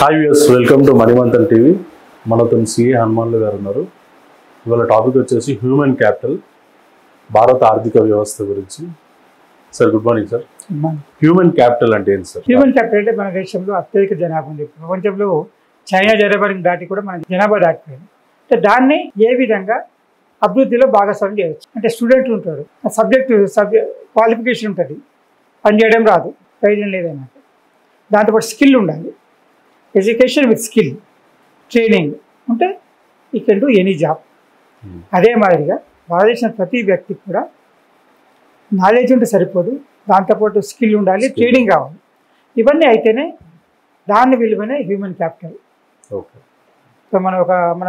Hi viewers, welcome to Manimanthan TV. మనతో CA హనుమాన్లు గారు ఉన్నారు. ఇవాళ టాపిక్ వచ్చేసి హ్యూమన్ క్యాపిటల్, భారత ఆర్థిక వ్యవస్థ గురించి. Sir good morning sir. Human capital అంటే ఏంటి సార్? హ్యూమన్ క్యాపిటల్ అంటే మన దేశంలో అత్యధిక జనాభా ఉంది. ప్రపంచంలో చైనా జనాభాని దాటి కూడా మన జనాభా దాటిపోయింది. అంటే దాన్ని ఏ విధంగా అభివృద్ధిలో భాగస్వామ్యం చేయవచ్చు అంటే స్టూడెంట్ ఉంటాడు, సబ్జెక్ట్ క్వాలిఫికేషన్ ఉంటుంది, పనిచేయడం రాదు, ప్రయోజనం లేదన్నమాట. దాంతోపాటు స్కిల్ ఉండాలి, ఎడ్యుకేషన్ విత్ స్కిల్ ట్రైనింగ్ ఉంటే ఈ కెన్ డూ ఎనీ జాబ్. అదే మాదిరిగా భారతదేశం ప్రతి వ్యక్తికి కూడా నాలెడ్జ్ ఉంటే సరిపోదు, దాంతోపాటు స్కిల్ ఉండాలి, ట్రైనింగ్ కావాలి. ఇవన్నీ అయితేనే దాన్ని విలువనే హ్యూమన్ క్యాపిటల్. ఓకే, సో మన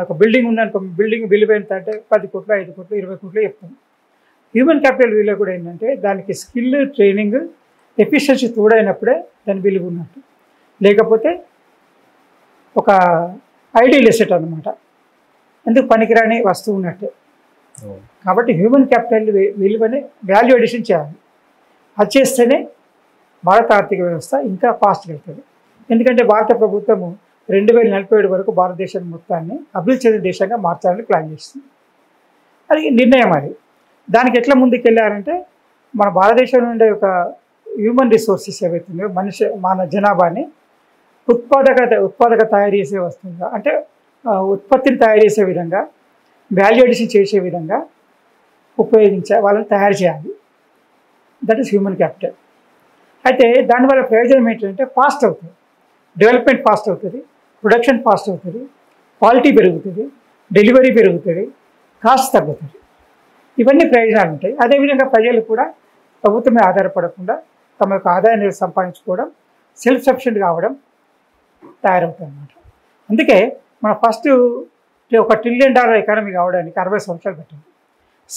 ఒక బిల్డింగ్ ఉందనుకో, బిల్డింగ్ విలువ ఎంత అంటే 10 కోట్లు, 5 కోట్లు, 20 కోట్లు చెప్తాం. హ్యూమన్ క్యాపిటల్ విలువ కూడా ఏంటంటే దానికి స్కిల్, ట్రైనింగ్, ఎఫిషియన్సీ తోడైనప్పుడే దాని విలువ ఉన్నట్టు. లేకపోతే ఒక ఐడియల్ ఎసెట్ అన్నమాట, ఎందుకు పనికిరాని వస్తువు ఉన్నట్టే. కాబట్టి హ్యూమన్ క్యాపిటల్ విలువని వాల్యూ అడిషన్ చేయాలి. అది చేస్తేనే భారత ఆర్థిక వ్యవస్థ ఇంకా ఫాస్ట్గా అవుతుంది. ఎందుకంటే భారత ప్రభుత్వము 2047 వరకు భారతదేశం మొత్తాన్ని అభివృద్ధి చెందిన దేశంగా మార్చాలని ప్లాన్ చేస్తుంది. అది నిర్ణయం. అది దానికి ఎట్లా ముందుకు వెళ్ళారంటే మన భారతదేశంలో ఉండే ఒక హ్యూమన్ రిసోర్సెస్ ఏవైతున్నాయో మన జనాభాని ఉత్పాదక తయారు చేసే వస్తువుగా, అంటే ఉత్పత్తిని తయారు చేసే విధంగా, వాల్యూ అడిషన్ చేసే విధంగా వాళ్ళని తయారు చేయాలి. That is human capital. అయితే దానివల్ల ప్రయోజనం ఏంటంటే ఫాస్ట్ అవుతుంది, డెవలప్మెంట్ ఫాస్ట్ అవుతుంది, ప్రొడక్షన్ ఫాస్ట్ అవుతుంది, క్వాలిటీ పెరుగుతుంది, డెలివరీ పెరుగుతుంది, కాస్ట్ తగ్గుతుంది. ఇవన్నీ ప్రయోజనాలు ఉంటాయి. అదేవిధంగా ప్రజలు కూడా ప్రభుత్వమే ఆధారపడకుండా తమ యొక్క ఆదాయాన్ని సంపాదించుకోవడం, సెల్ఫ్ సఫిషియెంట్ కావడం తయారవుతుంది అన్నమాట. అందుకే మన ఫస్ట్ $1 ట్రిలియన్ ఎకానమీ కావడానికి 60 సంవత్సరాలు పట్టింది.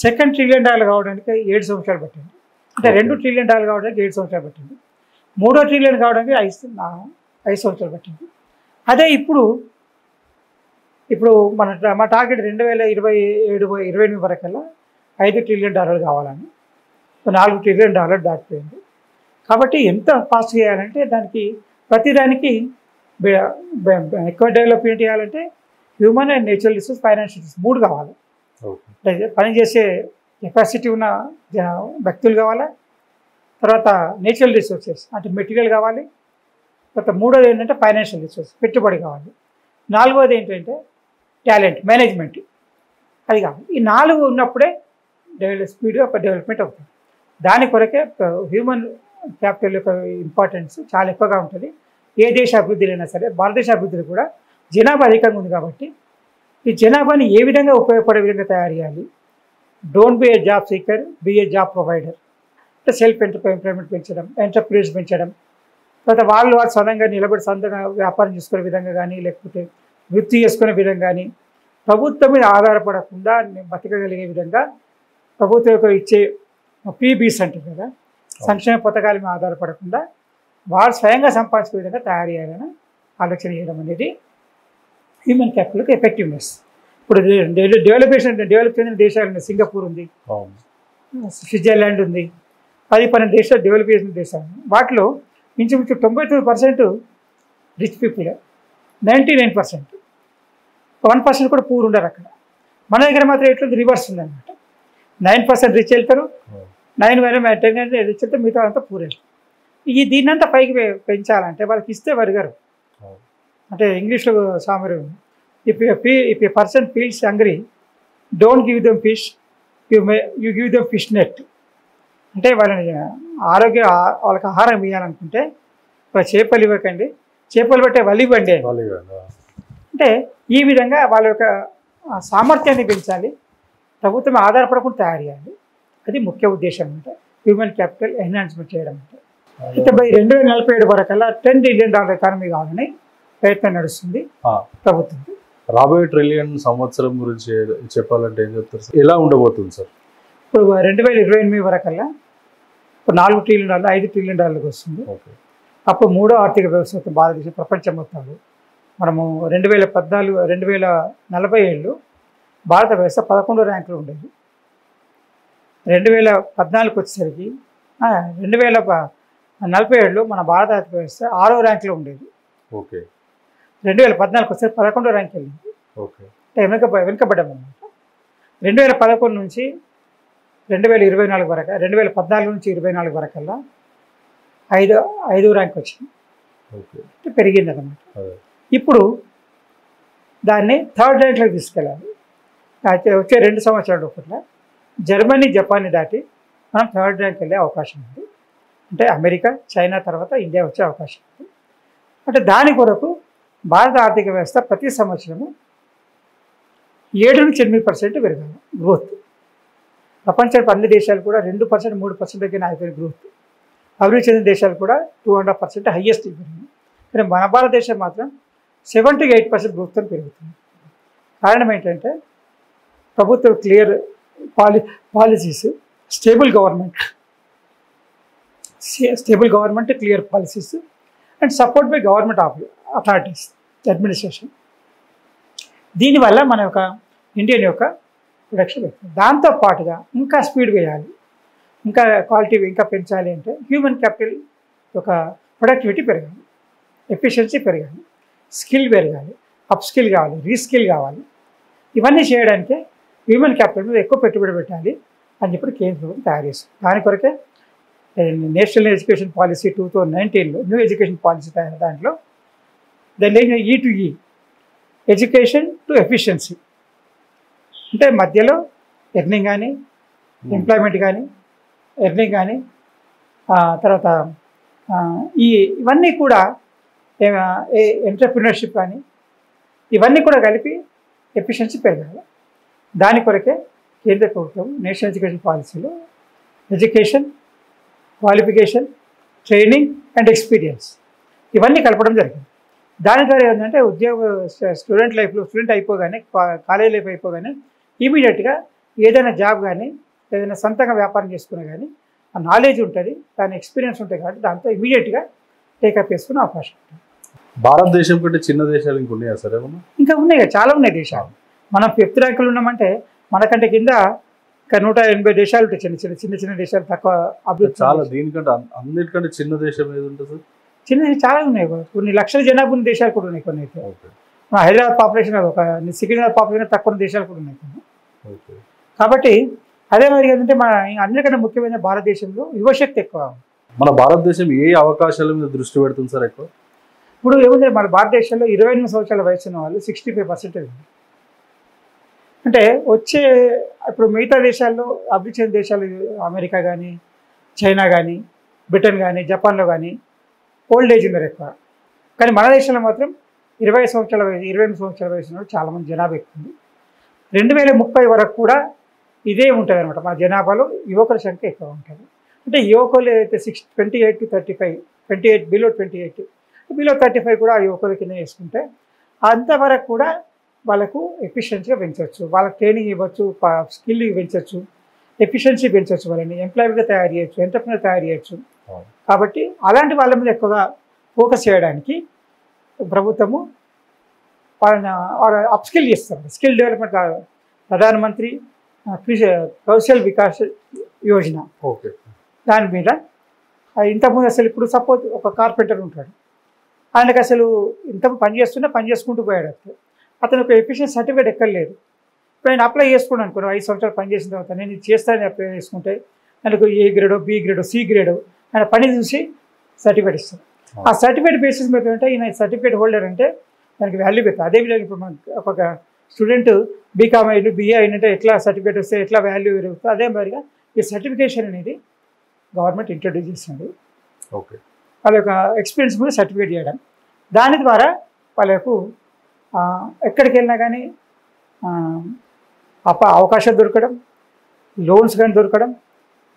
సెకండ్ $1 ట్రిలియన్ కావడానికి 7 సంవత్సరాలు పట్టింది. అంటే $2 ట్రిలియన్ కావడానికి 7 సంవత్సరాలు పట్టింది. 3వ ట్రిలియన్ కావడానికి 5 సంవత్సరాలు పట్టింది. అదే ఇప్పుడు మన టార్గెట్ 2027-28 వరకల్లా $5 ట్రిలియన్ కావాలని, $4 ట్రిలియన్ దాటిపోయింది. కాబట్టి ఎంత ఫాస్ట్ చేయాలంటే దానికి ప్రతిదానికి ఎక్కువ డెవలప్మెంట్ చేయాలంటే human and natural resource, financial resource 3 కావాలి. పనిచేసే కెపాసిటీ ఉన్న వ్యక్తులు కావాలా, తర్వాత నేచురల్ రిసోర్సెస్ అంటే మెటీరియల్ కావాలి, తర్వాత 3వది ఏంటంటే ఫైనాన్షియల్ రిసోర్స్ పెట్టుబడి కావాలి, 4వది ఏంటంటే టాలెంట్, మేనేజ్మెంట్, అది కావాలి. ఈ 4 ఉన్నప్పుడే స్పీడ్గా డెవలప్మెంట్ అవుతుంది. దాని కొరకే హ్యూమన్ క్యాపిటల్ యొక్క ఇంపార్టెన్స్ చాలా ఎక్కువగా ఉంటుంది. ఏ దేశ అభివృద్ధిలో సరే, భారతదేశ అభివృద్ధిలో కూడా జనాభా అధికంగా ఉంది కాబట్టి ఈ జనాభాని ఏ విధంగా ఉపయోగపడే విధంగా తయారు చేయాలి. Don't be a job seeker, be a job provider. అంటే సెల్ఫ్ ఎంప్లాయ్మెంట్ పెంచడం, ఎంటర్ప్రైజ్ పెంచడం, తర్వాత వాళ్ళు సొంతంగా నిలబడి సొంతంగా వ్యాపారం చేసుకునే విధంగా కానీ, లేకపోతే వృత్తి చేసుకునే విధంగా కానీ, ప్రభుత్వం మీద ఆధారపడకుండా బతకగలిగే విధంగా ప్రభుత్వం యొక్క ఇచ్చే పీబీస్ అంటారు కదా, సంక్షేమ పథకాల మీద ఆధారపడకుండా వాళ్ళు స్వయంగా సంపాదించే విధంగా తయారు చేయాలని ఆలోచన చేయడం అనేది హ్యూమన్ క్యాపిటల్కి ఎఫెక్టివ్నెస్. ఇప్పుడు డెవలప్ చెందిన దేశాలు సింగపూర్ ఉంది, స్విట్జర్లాండ్ ఉంది, 10-12 దేశాలు డెవలప్ చేసిన దేశాలు. వాటిలో ఇంచుమించు 99% రిచ్ పీపుల్, 99%, 1% కూడా పూర్ ఉండరు అక్కడ. మన దగ్గర మాత్రం ఎట్లా రివర్స్ ఉందన్నమాట. 9% రిచ్ వెళ్తారు, 10 రిచ్ వెళ్తే మిగతా అంతా పూర్ వెళ్తారు. దీన్నంతా పైకి పెంచాలంటే వాళ్ళకి ఇస్తే వరగరు. అంటే ఇంగ్లీష్లో సామెత, if A person feels hungry, don't give them fish, you give them fish net. అంటే వాళ్ళని వాళ్ళకి ఆహారం ఇవ్వాలనుకుంటే చేపలు ఇవ్వకండి, చేపలు పట్టే వలి ఇవ్వండి. అంటే ఈ విధంగా వాళ్ళ యొక్క సామర్థ్యాన్ని పెంచాలి, ప్రభుత్వం ఆధారపడకుండా తయారు చేయాలి. అది ముఖ్య ఉద్దేశం అంటే హ్యూమన్ క్యాపిటల్ ఎన్హాన్స్మెంట్ చేయడం అంటే. అయితే 2047 వరకల్లా $10 ట్రిలియన్ ఎకానమీ కావాలని ప్రయత్నం నడుస్తుంది ప్రభుత్వం. రాబోయే ట్రిలియన్ సంవత్సరం గురించి చెప్పాలంటే ఏం చెప్తారు సార్? ఎలా ఉండబోతుంది సార్? ఇప్పుడు 2028 వరకల్లా ఇప్పుడు $4 ట్రిలియన్, $5 ట్రిలియన్ వస్తుంది. అప్పుడు 3వ ఆర్థిక వ్యవస్థ భారతదేశం ప్రపంచం మొత్తంలో మనము 2047 భారత వ్యవస్థ 11వ ర్యాంకులో ఉండేది. 2014 వచ్చేసరికి 2047 మన భారత ఆర్థిక వ్యవస్థ 6వ ర్యాంకులో ఉండేది. ఓకే, 2014 వస్తే 11వ ర్యాంక్ వెళ్ళింది. ఓకే. అంటే వెనుకబడ్డాం అనమాట. 2011 నుంచి 2024 వరకు, 2014 నుంచి 24 వరకల్లా 5వ ర్యాంక్ వచ్చింది. ఓకే. అంటే పెరిగింది అనమాట. ఇప్పుడు దాన్ని 3rd ర్యాంక్లోకి తీసుకెళ్ళాలి. అయితే వచ్చే 2 సంవత్సరాల లోపల జర్మనీ, జపాన్ని దాటి మనం 3rd ర్యాంక్ వెళ్ళే అవకాశం ఉంది. అంటే అమెరికా, చైనా తర్వాత ఇండియా వచ్చే అవకాశం ఉంది. అంటే దాని కొరకు భారత ఆర్థిక వ్యవస్థ ప్రతి సంవత్సరము 7 నుంచి 8% పెరగాలి గ్రోత్. ప్రపంచంలో అన్ని దేశాలు కూడా 2%, 3% దగ్గర అయిపోయిన గ్రోత్. అభివృద్ధి చెందిన దేశాలు కూడా 2.5% హైయెస్ట్ పెరిగింది. కానీ మన భారతదేశం మాత్రం 7 to 8% గ్రోత్తో పెరుగుతుంది. కారణం ఏంటంటే ప్రభుత్వం clear policies, stable government, clear policies and support by government authorities, administration. దీనివల్ల మన యొక్క ఇండియన్ యొక్క ప్రొడక్షన్ పెరుగుతుంది. దాంతోపాటుగా ఇంకా స్పీడ్ వేయాలి, ఇంకా క్వాలిటీ ఇంకా పెంచాలి అంటే హ్యూమన్ క్యాపిటల్ యొక్క ప్రొడక్టివిటీ పెరగాలి, ఎఫిషియన్సీ పెరగాలి, స్కిల్ పెరగాలి, అప్ స్కిల్ కావాలి, రీస్కిల్ కావాలి. ఇవన్నీ చేయడానికే హ్యూమన్ క్యాపిటల్ మీద ఎక్కువ పెట్టుబడి పెట్టాలి అని చెప్పి కేంద్ర ప్రభుత్వం తయారు చేస్తుంది. దాని కొరకే నేషనల్ ఎడ్యుకేషన్ పాలసీ 2019లో న్యూ ఎడ్యుకేషన్ పాలసీ తయారు. దాంట్లో దాన్ని E2E, ఎడ్యుకేషన్ టు ఎఫిషియన్సీ, అంటే మధ్యలో ఎర్నింగ్ కానీ, ఎంప్లాయ్మెంట్ కానీ, ఎర్నింగ్ కానీ, తర్వాత ఇవన్నీ కూడా ఎంటర్ప్రినర్షిప్ కానీ, ఇవన్నీ కూడా కలిపి ఎఫిషియన్సీ పెరగాలి. దాని కొరకే కేంద్ర ప్రభుత్వం నేషనల్ ఎడ్యుకేషన్ పాలసీలో education, qualification, training and experience ఇవన్నీ కలపడం జరిగింది. దాని ద్వారా ఏంటంటే స్టూడెంట్ అయిపోగానే, కాలేజ్ లైఫ్ అయిపోగానే ఇమీడియట్గా ఏదైనా జాబ్ కానీ, ఏదైనా సొంతంగా వ్యాపారం చేసుకునే కానీ ఆ నాలెడ్జ్ ఉంటుంది, దాని ఎక్స్పీరియన్స్ ఉంటుంది కాబట్టి దాంతో ఇమీడియట్గా టేకప్ చేసుకునే అవకాశం ఉంటుంది. భారతదేశం కంటే చిన్న దేశాలు ఇంకున్నాయా సార్ ఏమన్నా? ఇంకా ఉన్నాయి కదా, చాలా ఉన్నాయి దేశాలు. మనం 5th ర్యాంకులు ఉన్నామంటే మనకంటే కింద ఇంకా 180 దేశాలు ఉంటాయి, చిన్న దేశాలు, తక్కువ అభివృద్ధి. చాలా దీనికంటే అన్నిటికంటే చిన్న దేశం ఏది ఉంటుంది సార్? చిన్న చాలా ఉన్నాయి, కొన్ని లక్షల జనాభా ఉన్న దేశాలు కూడా ఉన్నాయి. కొన్ని అయితే హైదరాబాద్ పాపులేషన్ ఒక సికింద్రాబాద్ పాపులేషన్ తక్కువ ఉన్న దేశాలు కూడా ఉన్నాయి కొన్ని. కాబట్టి అదే మరి ఏంటంటే మన అన్నిటికంటే ముఖ్యమైన భారతదేశంలో యువశక్తి ఎక్కువ. మన భారతదేశం ఏ అవకాశాల మీద దృష్టి పెడుతుంది సార్ ఎక్కువ? ఇప్పుడు ఏముంది, మన భారతదేశంలో 28 సంవత్సరాల వయసు ఉన్న వాళ్ళు 65% ఉంది. అంటే ఇప్పుడు మిగతా దేశాల్లో, అభివృద్ధి చెందిన దేశాలు, అమెరికా కానీ, చైనా కానీ, బ్రిటన్ కానీ, జపాన్లో కానీ ఓల్డ్ ఏజ్ ఉన్నారు ఎక్కువ. కానీ మన దేశంలో మాత్రం 28 సంవత్సరాల వయసు ఉన్న చాలామంది జనాభా ఎక్కువ ఉంది. 2030 వరకు కూడా ఇదే ఉంటుంది అనమాట. మన జనాభాలో యువకుల సంఖ్య ఎక్కువ ఉంటుంది. అంటే యువకులు అయితే 28 to 35, 28 బిలో 35 కూడా యువకుల కింద వేసుకుంటే అంతవరకు కూడా వాళ్ళకు ఎఫిషియన్సీగా పెంచవచ్చు, వాళ్ళకి ట్రైనింగ్ ఇవ్వచ్చు, స్కిల్ పెంచవచ్చు, ఎఫిషియన్సీ పెంచవచ్చు, వాళ్ళని ఎంప్లాయీగా తయారు చేయొచ్చు, ఎంటర్ప్రినర్ తయారు చేయొచ్చు. కాబట్టి అలాంటి వాళ్ళ మీద ఎక్కువగా ఫోకస్ చేయడానికి ప్రభుత్వము వాళ్ళని అప్స్కిల్ చేస్తారు. స్కిల్ డెవలప్మెంట్ ప్రధానమంత్రి కౌశల్ వికాస్ యోజన, ఓకే, దాని మీద ఇంతకుముందు అసలు ఇప్పుడు సపోజ్ ఒక కార్పెంటర్ ఉంటాడు, ఆయనకు అసలు ఇంత పని చేసుకుంటూ పోయాడు. అతను ఒక ఎఫిషియన్సీ సర్టిఫికేట్ ఎక్కర్లేదు. ఇప్పుడు ఆయన అప్లై చేసుకున్నాను అనుకోండి, 5 సంవత్సరాలు పని చేసిన తర్వాత నేను ఇది చేస్తానని అప్లై చేసుకుంటే ఆయనకు A గ్రేడో, B గ్రేడో, C గ్రేడో ఆయన పని చూసి సర్టిఫికేట్ ఇస్తారు. ఆ సర్టిఫికేట్ బేసిస్ మీద అంటే ఈయన సర్టిఫికేట్ హోల్డర్ అంటే దానికి వాల్యూ పెడతారు. అదేవిధంగా ఇప్పుడు మనకు ఒక స్టూడెంట్ బీకామ్ అయ్యి BA అయినంటే ఎట్లా సర్టిఫికేట్ వస్తే ఎట్లా వాల్యూ పెరుగుతుంది, అదే మాదిరిగా ఈ సర్టిఫికేషన్ అనేది గవర్నమెంట్ ఇంట్రడ్యూస్ చేస్తుంది. ఓకే, వాళ్ళ యొక్క ఎక్స్పీరియన్స్ మీద సర్టిఫికేట్ చేయడం, దాని ద్వారా వాళ్ళకు ఎక్కడికి వెళ్ళినా కానీ అవకాశాలు దొరకడం, లోన్స్ కానీ దొరకడం,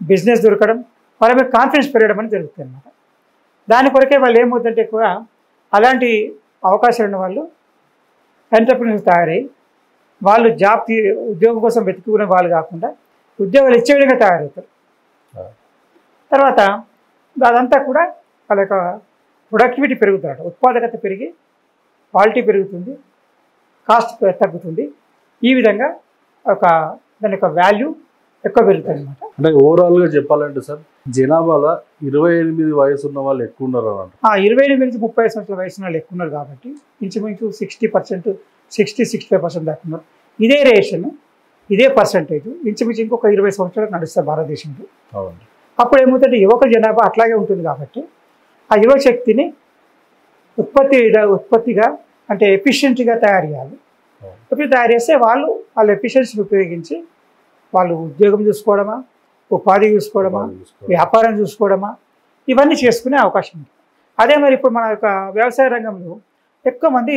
బిజినెస్ దొరకడం, వాళ్ళ మీద కాన్ఫిడెన్స్ పెరగడం అనేది జరుగుతుంది అన్నమాట. దాని కొరకే వాళ్ళు ఏమవుతుందంటే ఎక్కువ అలాంటి అవకాశాలు ఉన్న వాళ్ళు ఎంటర్ప్రినర్స్ తయారై వాళ్ళు ఉద్యోగం కోసం వెతుకునే వాళ్ళు కాకుండా ఉద్యోగాలు ఇచ్చే విధంగా తయారవుతారు. తర్వాత అదంతా కూడా వాళ్ళ యొక్క ప్రొడక్టివిటీ పెరుగుతుంది, ఉత్పాదకత పెరిగి క్వాలిటీ పెరుగుతుంది, కాస్ట్ తగ్గుతుంది. ఈ విధంగా దాని యొక్క వాల్యూ ఎక్కువ పెరుగుతాయి అనమాట. అంటే ఓవరాల్గా చెప్పాలంటే సార్, జనాభాలో 28 వయసు ఉన్న వాళ్ళు ఎక్కువ ఉన్నారు అంట. 28 నుంచి 30 సంవత్సరాల వయసు వాళ్ళు ఎక్కువ ఉన్నారు కాబట్టి ఇంచుమించు 60%, 60-65% దాకా ఉన్నారు. ఇదే రేషన్, ఇదే పర్సంటేజ్ ఇంచుమించు ఇంకొక 20 సంవత్సరాలకు నడుస్తారు భారతదేశంలో. అవును. అప్పుడు ఏమవుతుందంటే యువక జనాభా అట్లాగే ఉంటుంది కాబట్టి ఆ యువ శక్తిని ఉత్పత్తిగా అంటే ఎఫిషియెంట్గా తయారు చేయాలి. ఎప్పుడు తయారు చేస్తే వాళ్ళ ఎఫిషియన్సీని ఉపయోగించి వాళ్ళు ఉద్యోగం చూసుకోవడమా, ఉపాధి చూసుకోవడమా, వ్యాపారం చూసుకోవడమా, ఇవన్నీ చేసుకునే అవకాశం ఉంది. అదే మరి ఇప్పుడు మన యొక్క వ్యవసాయ రంగంలో ఎక్కువ మంది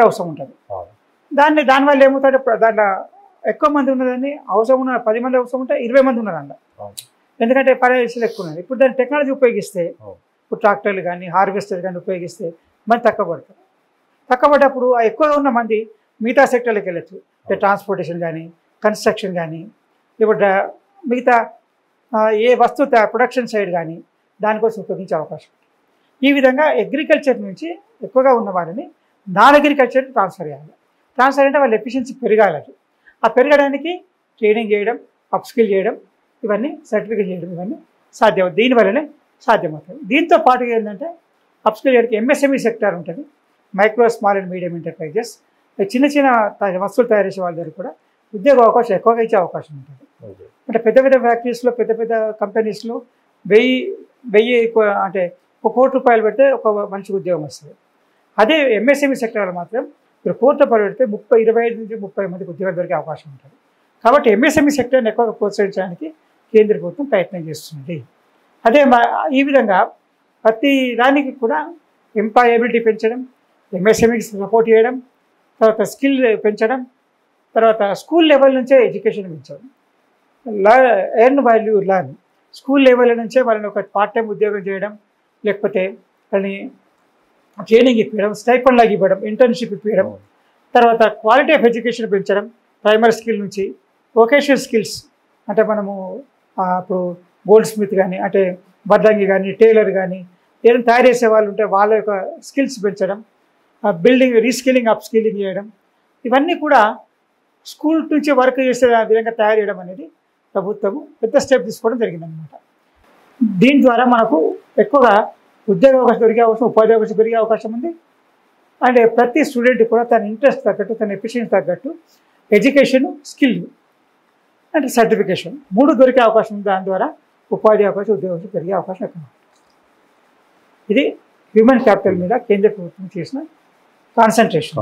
అవసరం ఉంటుంది. దానివల్ల ఏమవుతాడు, దాంట్లో ఎక్కువ మంది ఉన్నదాన్ని అవసరం ఉన్న 10 మంది అవసరం ఉంటే 20 మంది ఉన్నారంట. ఎందుకంటే పర్యావరణాలు ఎక్కువ ఉన్నాయి. ఇప్పుడు దాన్ని టెక్నాలజీ ఉపయోగిస్తే, ఇప్పుడు ట్రాక్టర్లు కానీ హార్వెస్టర్ కానీ ఉపయోగిస్తే మంది తక్కువ పడతారు. తక్కువ పడ్డప్పుడు ఆ ఎక్కువగా ఉన్న మంది మిగతా సెక్టర్లకు వెళ్ళచ్చు. ట్రాన్స్పోర్టేషన్ కానీ, కన్స్ట్రక్షన్ కానీ, ఇప్పుడు మిగతా ఏ వస్తువు ప్రొడక్షన్ సైడ్ కానీ దానికోసం ఉపయోగించే అవకాశం ఉంది. ఈ విధంగా అగ్రికల్చర్ నుంచి ఎక్కువగా ఉన్న వారిని నాన్ అగ్రికల్చర్ ట్రాన్స్ఫర్ చేయాలి. ట్రాన్స్ఫర్ అంటే వాళ్ళ ఎఫిషియన్సీ పెరగాలి. ఆ పెరగడానికి ట్రైనింగ్ చేయడం, అప్స్కిల్ చేయడం, ఇవన్నీ సర్టిఫికేట్ చేయడం, ఇవన్నీ సాధ్యమవుతుంది. దీనివల్లనే సాధ్యమవుతుంది. దీంతో పాటుగా ఏంటంటే అప్స్కిల్ చేయడానికి MSME సెక్టార్ ఉంటుంది, micro small and medium enterprises. చిన్న చిన్న వస్తువులు తయారు చేసే వాళ్ళ దగ్గర కూడా ఉద్యోగ అవకాశం ఎక్కువగా ఇచ్చే అవకాశం ఉంటుంది. అంటే పెద్ద పెద్ద ఫ్యాక్టరీస్లో, పెద్ద పెద్ద కంపెనీస్లో 1000 అంటే ₹1 కోటి పెడితే ఒక మంచి ఉద్యోగం వస్తుంది. అదే MSME సెక్టార్లో మాత్రం మీరు ₹1 కోటి పెడితే 25 నుంచి 30 మందికి ఉద్యోగాలు దొరికే అవకాశం ఉంటుంది. కాబట్టి MSME సెక్టర్ని ఎక్కువగా ప్రోత్సహించడానికి కేంద్ర ప్రభుత్వం ప్రయత్నం చేస్తుంది. అదే ఈ విధంగా ప్రతి దానికి కూడా ఎంప్లాయబిలిటీ పెంచడం, MSMEకి సపోర్ట్ చేయడం, తర్వాత స్కిల్ పెంచడం, తర్వాత స్కూల్ లెవెల్ నుంచే ఎడ్యుకేషన్ పెంచడం, earn value learn. School level నుంచే వాళ్ళని ఒక పార్ట్ టైం ఉద్యోగం చేయడం, లేకపోతే వాళ్ళని ట్రైనింగ్ ఇప్పించడం, స్టైపెండ్ లాగా ఇవ్వడం, ఇంటర్న్షిప్ ఇప్పించడం, తర్వాత క్వాలిటీ ఆఫ్ ఎడ్యుకేషన్ పెంచడం. ప్రైమరీ స్కిల్ నుంచి వొకేషనల్ స్కిల్స్ అంటే మనము ఇప్పుడు గోల్డ్ స్మిత్ కానీ, అంటే వడ్రంగి కానీ, టైలర్ కానీ ఏదైనా తయారు చేసే వాళ్ళు ఉంటే వాళ్ళ యొక్క స్కిల్స్ పెంచడం, బిల్డింగ్ రీస్కిల్లింగ్, అప్స్కిల్లింగ్ చేయడం, ఇవన్నీ కూడా స్కూల్ నుంచి వర్క్ చేసే విధంగా తయారు చేయడం అనేది ప్రభుత్వము పెద్ద స్టెప్ తీసుకోవడం జరిగిందనమాట. దీని ద్వారా మనకు ఎక్కువగా ఉద్యోగ అవకాశం దొరికే అవకాశం, ఉపాధి అవకాశం పెరిగే అవకాశం ఉంది. అండ్ ప్రతి స్టూడెంట్ కూడా తన ఇంట్రెస్ట్ తగ్గట్టు, తన ఎఫిషియన్సీ తగ్గట్టు ఎడ్యుకేషన్, స్కిల్ అంటే సర్టిఫికేషన్ 3 దొరికే అవకాశం ఉంది. దాని ద్వారా ఉపాధి అవకాశం, ఉద్యోగం పెరిగే అవకాశం ఎక్కువ. ఇది హ్యూమన్ క్యాపిటల్ మీద కేంద్ర ప్రభుత్వం చేసిన కాన్సన్ట్రేషన్.